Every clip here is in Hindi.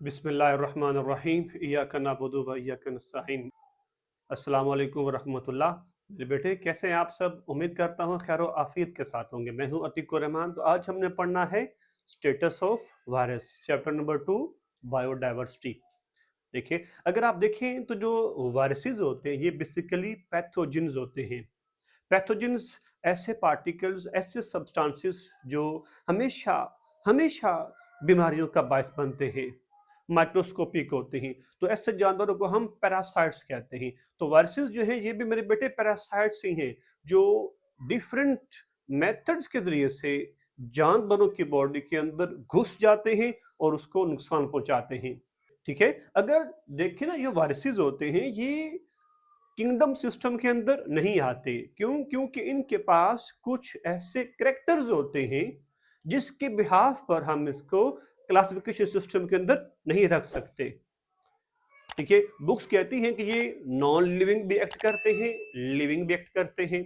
बिस्मिल्लाहिर्रहमानिर्रहीम इय्याका नअबुदु व इय्याका नस्तईन। अस्सलामु अलैकुम व रहमतुल्लाह। मेरे बेटे कैसे हैं आप सब? उम्मीद करता हूँ खैर आफियत के साथ होंगे। मैं हूँ अतीकुर रहमान। तो आज हमने पढ़ना है status of virus, chapter number 2, biodiversity. देखिए, अगर आप देखें तो जो वायरसेस होते हैं ये बेसिकली पैथोजेंस होते हैं। पैथोजेंस ऐसे पार्टिकल्स, ऐसे सब्सटेंसेस जो हमेशा हमेशा बीमारियों का बायस बनते हैं, माइक्रोस्कोपिक होते हैं। तो ऐसे जानवरों को हम पैरासाइट्स कहते हैं। तो वायरसेस जो हैं ये भी मेरे बेटे पैरासाइट्स ही हैं, जो डिफरेंट मेथड्स के जरिए से जानवरों की बॉडी के अंदर घुस जाते हैं और उसको नुकसान पहुंचाते हैं। ठीक है, अगर देखें ना, ये वायरसेस होते हैं ये किंगडम सिस्टम के अंदर नहीं आते। क्यों? क्योंकि इनके पास कुछ ऐसे करेक्टर्स होते हैं जिसके बिहाफ पर हम इसको क्लासिफिकेशन सिस्टम के अंदर नहीं रख सकते। ठीक है, बुक्स कहती हैं कि ये नॉन लिविंग भी एक्ट करते हैं, लिविंग भी एक्ट करते हैं।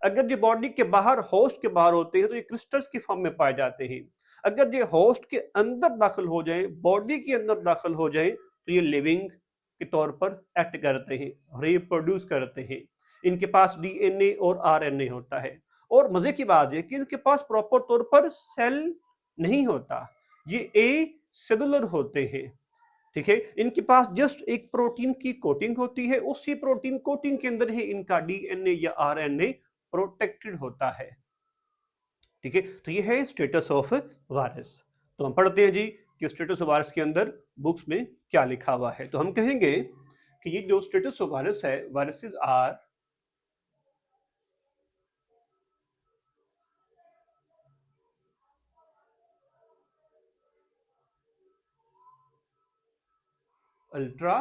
अगर ये बॉडी के बाहर, होस्ट के बाहर होते हैं तो ये क्रिस्टल्स की फॉर्म में पाए जाते हैं। अगर ये होस्ट के अंदर दाखिल हो जाए, बॉडी के अंदर दाखिल हो जाए, तो ये लिविंग के तौर पर एक्ट करते हैं, रिप्रोड्यूस करते हैं। इनके पास डीएनए और आरएनए होता है। और मजे की बात है कि इनके पास प्रॉपर तौर पर सेल नहीं होता, ये ए सेलुलर होते हैं। ठीक है, इनके पास जस्ट एक प्रोटीन की कोटिंग होती है, उसी प्रोटीन कोटिंग के अंदर ही इनका डीएनए या आरएनए प्रोटेक्टेड होता है। ठीक है, तो ये है स्टेटस ऑफ वायरस। तो हम पढ़ते हैं जी कि स्टेटस ऑफ वायरस के अंदर बुक्स में क्या लिखा हुआ है। तो हम कहेंगे कि ये जो स्टेटस ऑफ वायरस है, viruses are ultra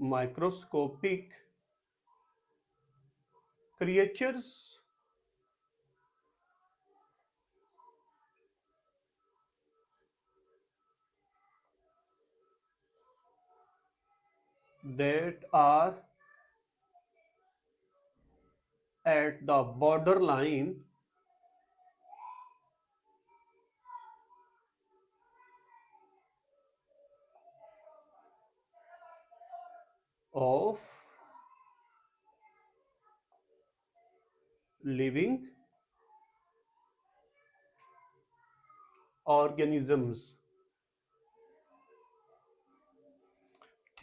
microscopic creatures that are at the borderline of living organisms।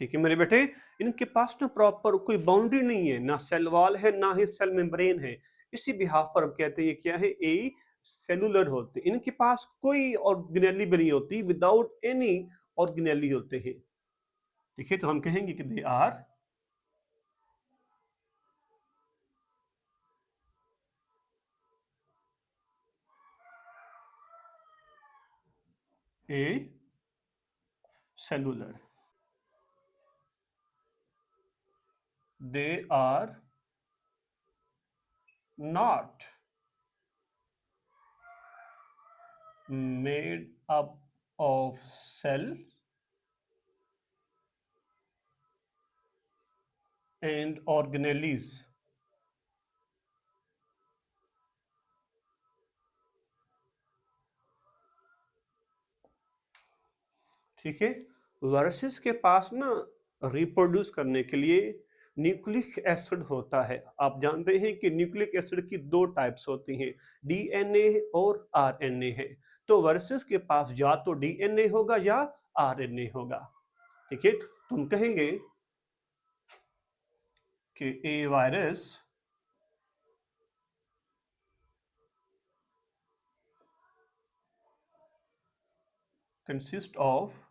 ठीक है मेरे बेटे, इनके पास ना प्रॉपर कोई बाउंड्री नहीं है, ना सेल वॉल है ना ही सेल मेम्ब्रेन है। इसी बिहाफ पर हम कहते हैं क्या है, ए सेलुलर होते हैं। इनके पास कोई ऑर्गेनेली भी नहीं होती, विदाउट एनी ऑर्गेनेली होते हैं। ठीक है, तो हम कहेंगे कि they are acellular, they are not made up of cell and organelles। ठीक है, वायरसेस के पास ना रिप्रोड्यूस करने के लिए न्यूक्लिक एसिड होता है। आप जानते हैं कि न्यूक्लिक एसिड की दो टाइप्स होती हैं, डीएनए और आरएनए है। तो वायरसेस के पास या तो डीएनए होगा या आरएनए होगा। ठीक है, तो हम कहेंगे कि a virus consist of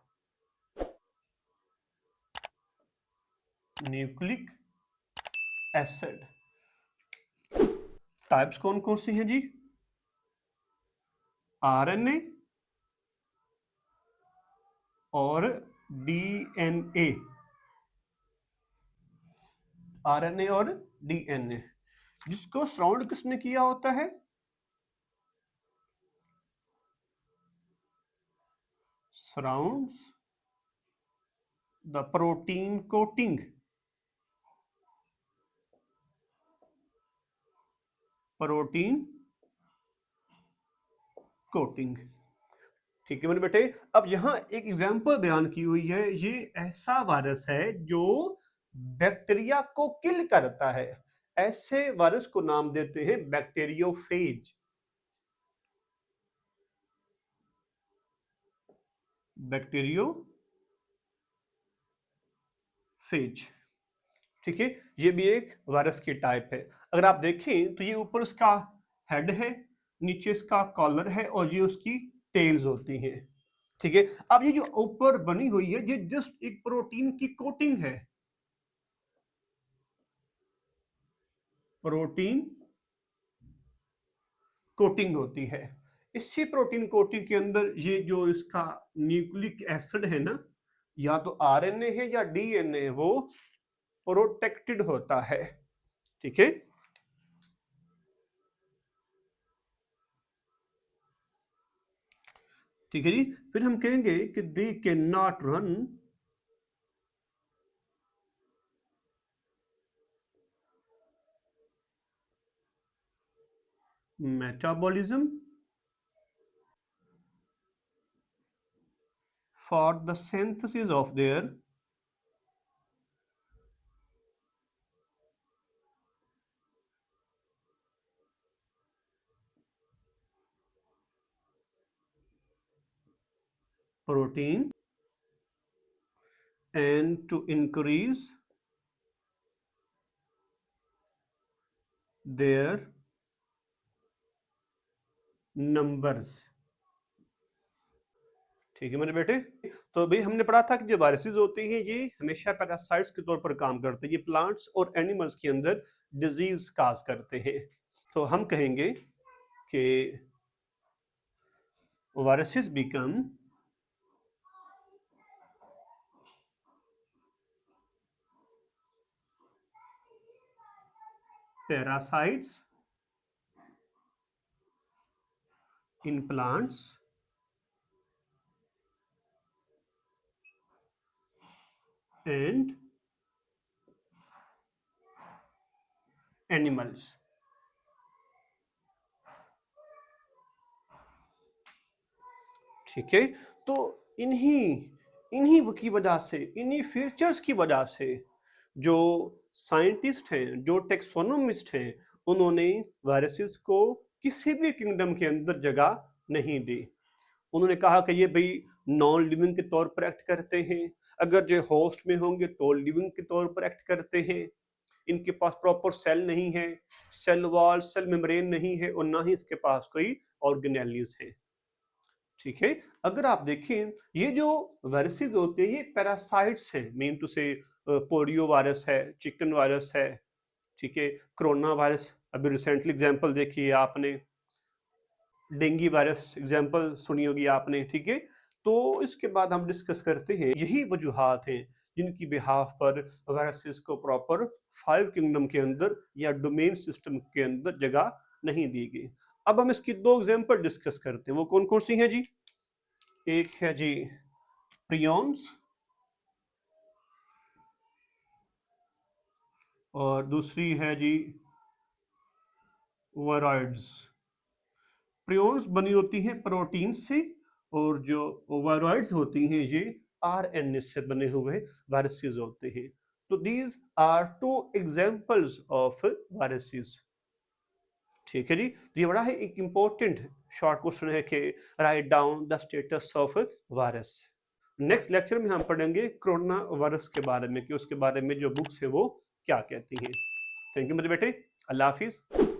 nucleic acid. Types कौन कौन सी हैं जी? आरएनए और डीएनए। आरएनए और डीएनए, जिसको सराउंड किसने किया होता है? Surrounds the protein coating. Protein coating. ठीक है मेरे बेटे, अब यहाँ एक एग्जांपल बयान की हुई है। ये ऐसा वायरस है जो बैक्टीरिया को किल करता है। ऐसे वायरस को नाम देते हैं बैक्टीरियोफेज। बैक्टीरियोफेज। ठीक है, ये भी एक वायरस की टाइप है। अगर आप देखें तो ये ऊपर उसका हेड है, नीचे इसका कॉलर है और ये उसकी टेल्स होती हैं। ठीक है, अब ये जो ऊपर बनी हुई है ये जस्ट एक प्रोटीन की कोटिंग है। प्रोटीन कोटिंग होती है। इसी प्रोटीन कोटिंग के अंदर ये जो इसका न्यूक्लिक एसिड है ना, या तो आरएनए है या डीएनए है, वो प्रोटेक्टेड होता है। ठीक है, ठीक है जी। फिर हम कहेंगे कि they can not run metabolism for the synthesis of their protein and to increase their numbers। ठीक है मेरे बेटे, तो अभी हमने पढ़ा था कि जो वायरसेस होती हैं ये हमेशा पैरासाइट्स के तौर पर काम करते हैं। ये प्लांट्स और एनिमल्स के अंदर डिजीज काज करते हैं। तो हम कहेंगे कि viruses become parasites in plants and animals। ठीक है, तो इन्हीं इन्हीं की वजह से, इन्हीं फीचर्स की वजह से जो साइंटिस्ट हैं, जो टेक्सोनोमिस्ट हैं, उन्होंने वायरसेस को किसी भी किंगडम के अंदर जगह नहीं दी। उन्होंने कहा कि ये भाई नॉन लिविंग के तौर पर एक्ट करते हैं, अगर जो होस्ट में होंगे तो लिविंग के तौर पर एक्ट करते हैं, इनके पास प्रॉपर सेल नहीं है, सेल वॉल सेल मेम्ब्रेन नहीं है, और ना ही इसके पास कोई ऑर्गेनेलिस है। ठीक है, अगर आप देखें ये जो वायरसेस होते हैं ये पैरासाइट्स हैं, मेन टू से पोलियो वायरस है, चिकन वायरस है, ठीक है, कोरोना वायरस अभी रिसेंटली एग्जांपल देखी है आपने, डेंगू वायरस एग्जांपल सुनी होगी आपने। ठीक है, तो इसके बाद हम डिस्कस करते हैं यही वजूहात हैं जिनकी बिहाफ पर वायरसेस को प्रॉपर 5 किंगडम के अंदर या डोमेन सिस्टम के अंदर जगह नहीं दी गई। अब हम इसकी 2 एग्जांपल डिस्कस करते हैं, वो कौन कौन सी हैं जी। एक है जी प्रियॉन्स और दूसरी है जी वायरॉइड्स। प्रियॉन्स बनी होती हैं प्रोटीन से, और जो वायरॉइड्स होती हैं ये आरएनए से बने हुए वायरसेस होते हैं। तो these are 2 examples of viruses. ठीक है जी, तो ये बड़ा है एक इंपॉर्टेंट शॉर्ट क्वेश्चन है कि write down the status of virus. Next lecture में हम पढ़ेंगे कोरोना वायरस के बारे में कि उसके बारे में जो बुक्स है वो क्या कहती हैं। थैंक यू मेरे बेटे, अल्लाह हाफिज।